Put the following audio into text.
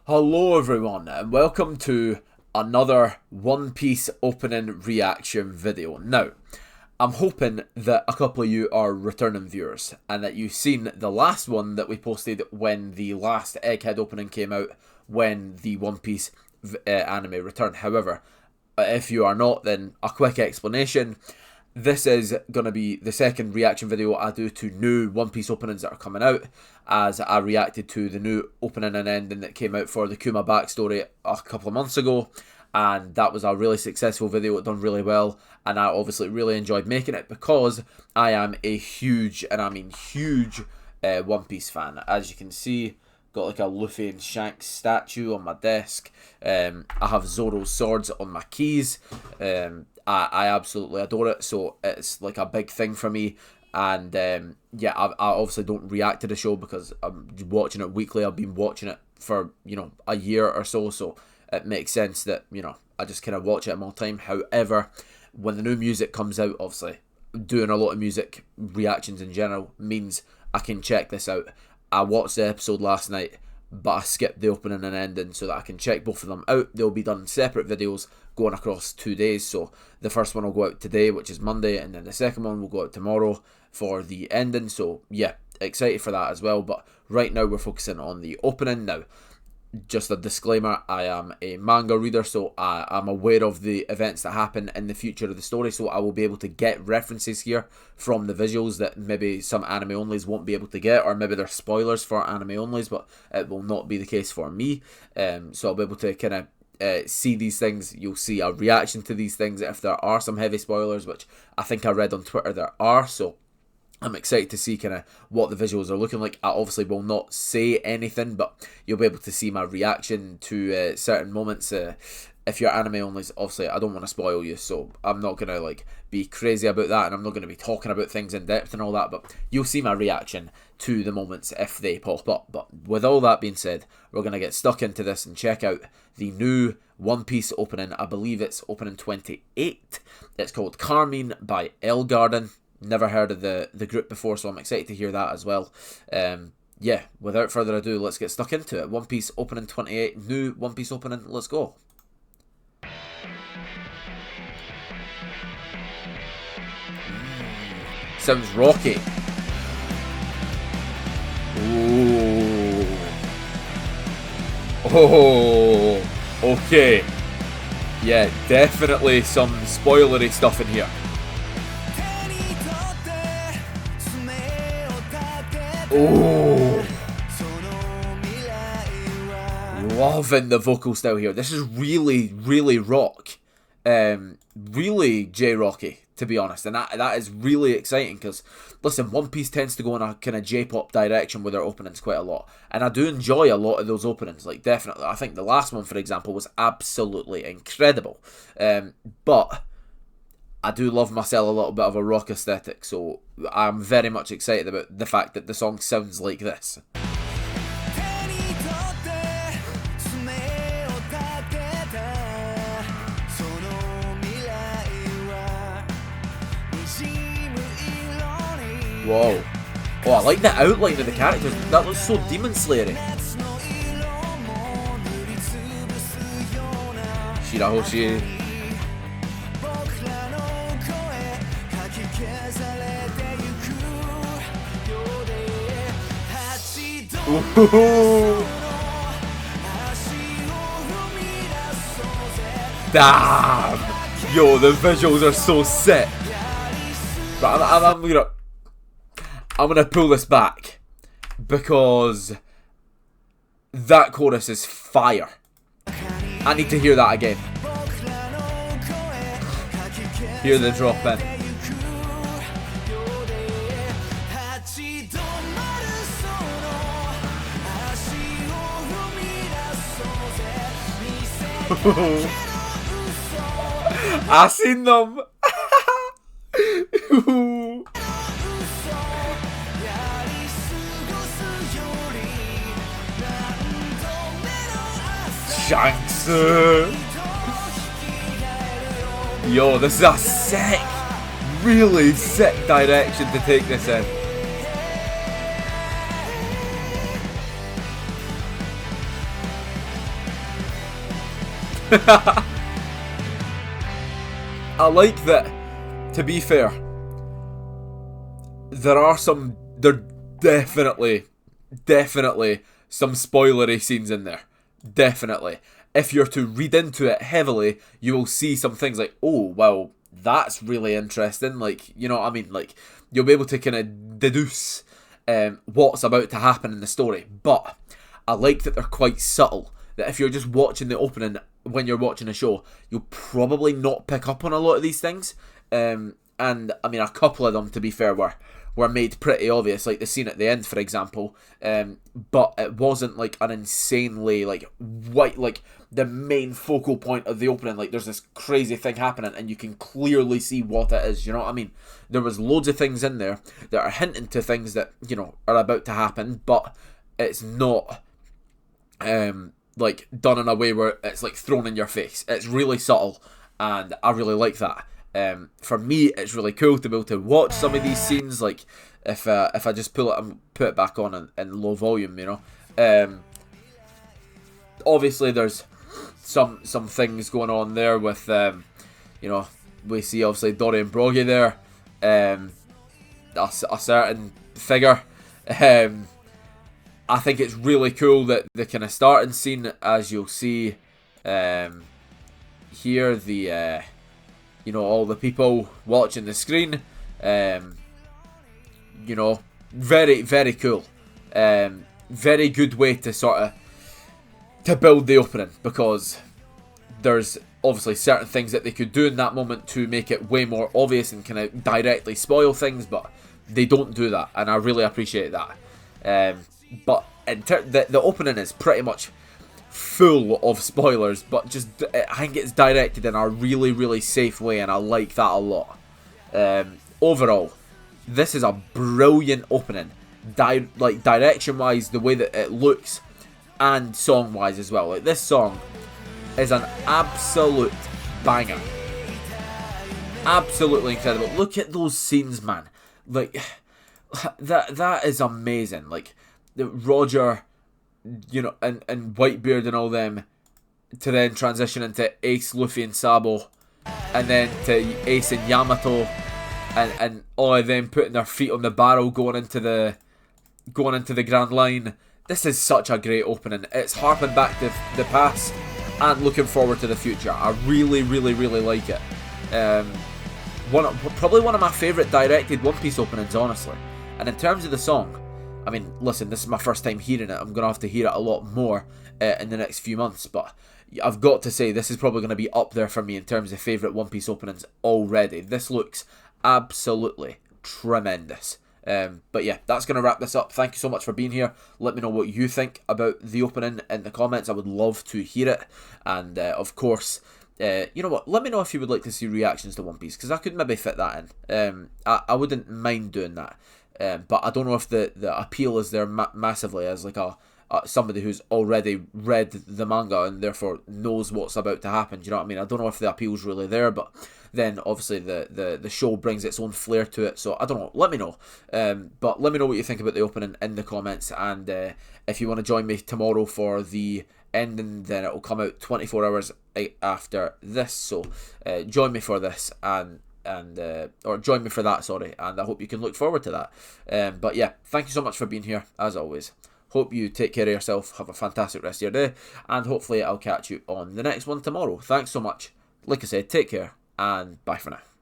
Hello everyone and welcome to another One Piece opening reaction video. Now, I'm hoping that a couple of you are returning viewers and that you've seen the last one that we posted when the last Egghead opening came out when the One Piece anime returned. However, if you are not, then a quick explanation. This is going to be the second reaction video I do to new One Piece openings that are coming out, as I reacted to the new opening and ending that came out for the Kuma backstory a couple of months ago, and that was a really successful video. It done really well, and I obviously really enjoyed making it because I am a huge, and I mean huge, One Piece fan. As you can see, got like a Luffy and Shanks statue on my desk. I have Zoro's swords on my keys. I absolutely adore it, so it's like a big thing for me. And yeah, I obviously don't react to the show because I'm watching it weekly. I've been watching it for, a year or so, so it makes sense that, I just kind of watch it in my time. However, when the new music comes out, obviously, doing a lot of music reactions in general means I can check this out. I watched the episode last night, but I skipped the opening and ending so that I can check both of them out. They'll be done separate videos going across 2 days. So the first one will go out today, which is Monday, and then the second one will go out tomorrow for the ending. So yeah, excited for that as well. But right now we're focusing on the opening. Now, just a disclaimer, I am a manga reader, so I'm aware of the events that happen in the future of the story, so I will be able to get references here from the visuals that maybe some anime onlys won't be able to get, or maybe they're spoilers for anime onlys, but it will not be the case for me. So I'll be able to kind of see these things. You'll see a reaction to these things if there are some heavy spoilers, which I think I read on Twitter there are, so I'm excited to see kind of what the visuals are looking like. I obviously will not say anything, but you'll be able to see my reaction to certain moments. If you're anime only, obviously I don't want to spoil you, so I'm not going to be crazy about that, and I'm not going to be talking about things in depth and all that, but you'll see my reaction to the moments if they pop up. But with all that being said, we're going to get stuck into this and check out the new One Piece opening. I believe it's opening 28. It's called Carmine by Ellegarden. Never heard of the group before, so I'm excited to hear that as well. Yeah, without further ado, let's get stuck into it. One Piece opening 28, new One Piece opening, let's go. Sounds rocky. Ooh. Oh, okay. Yeah, definitely some spoilery stuff in here. Oh, loving the vocal style here. This is really, really rock, really J-rocky, to be honest, and that is really exciting because, listen, One Piece tends to go in a kind of J-pop direction with their openings quite a lot, and I do enjoy a lot of those openings. Like, definitely, I think the last one, for example, was absolutely incredible, but I do love myself a little bit of a rock aesthetic, so I'm very much excited about the fact that the song sounds like this. Whoa. Oh, I like the outline of the characters. That looks so Demon Slayer-y. Shirahoshi. Ooh. Damn! Yo, the visuals are so sick. But I'm gonna pull this back because that chorus is fire. I need to hear that again. Hear the drop in. I seen them. Shanks. Yo, this is a sick, really sick direction to take this in. I like that, to be fair, there definitely some spoilery scenes in there. Definitely. If you're to read into it heavily, you will see some things like, oh, well, that's really interesting. Like, you know what I mean? Like, you'll be able to kind of deduce what's about to happen in the story. But I like that they're quite subtle. That if you're just watching the opening when you're watching a show, you'll probably not pick up on a lot of these things. And I mean, a couple of them, to be fair, were made pretty obvious, like the scene at the end, for example. But it wasn't like an insanely like the main focal point of the opening. Like, there's this crazy thing happening, and you can clearly see what it is. You know what I mean? There was loads of things in there that are hinting to things that, you know, are about to happen, but it's not like done in a way where it's like thrown in your face. It's really subtle, and I really like that. For me, it's really cool to be able to watch some of these scenes. Like, if I just pull it and put it back on in low volume, you know. Obviously, there's some things going on there with, you know, we see obviously Dorian Broggy there, a certain figure. I think it's really cool that the kind of starting scene, as you'll see here, the you know, all the people watching the screen, you know, very, very cool. Very good way to sort of to build the opening, because there's obviously certain things that they could do in that moment to make it way more obvious and kind of directly spoil things, but they don't do that, and I really appreciate that. But the opening is pretty much full of spoilers, but just I think it's directed in a really, really safe way, and I like that a lot. Overall, this is a brilliant opening, like direction wise, the way that it looks, and song wise as well. Like, this song is an absolute banger, absolutely incredible. Look at those scenes, man. Like, that is amazing. Like, Roger, you know, and Whitebeard and all them, to then transition into Ace, Luffy and Sabo, and then to Ace and Yamato, and all of them putting their feet on the barrel going into the Grand Line. This is such a great opening. It's harping back to the past and looking forward to the future. I really, really, really like it. Probably one of my favourite directed One Piece openings, honestly. And in terms of the song, I mean, listen, this is my first time hearing it. I'm going to have to hear it a lot more in the next few months. But I've got to say, this is probably going to be up there for me in terms of favourite One Piece openings already. This looks absolutely tremendous. But yeah, that's going to wrap this up. Thank you so much for being here. Let me know what you think about the opening in the comments. I would love to hear it. And of course, you know what? Let me know if you would like to see reactions to One Piece, because I could maybe fit that in. I wouldn't mind doing that. But I don't know if the appeal is there massively as like somebody who's already read the manga and therefore knows what's about to happen. Do you know what I mean? I don't know if the appeal's really there, but then obviously the show brings its own flair to it. So I don't know. Let me know. But let me know what you think about the opening in the comments. And if you want to join me tomorrow for the ending, then it will come out 24 hours after this. So join me for this or join me for that, sorry, and I hope you can look forward to that. But yeah, thank you so much for being here, as always. Hope you take care of yourself, have a fantastic rest of your day, and hopefully I'll catch you on the next one tomorrow. Thanks so much. Like I said, take care, and bye for now.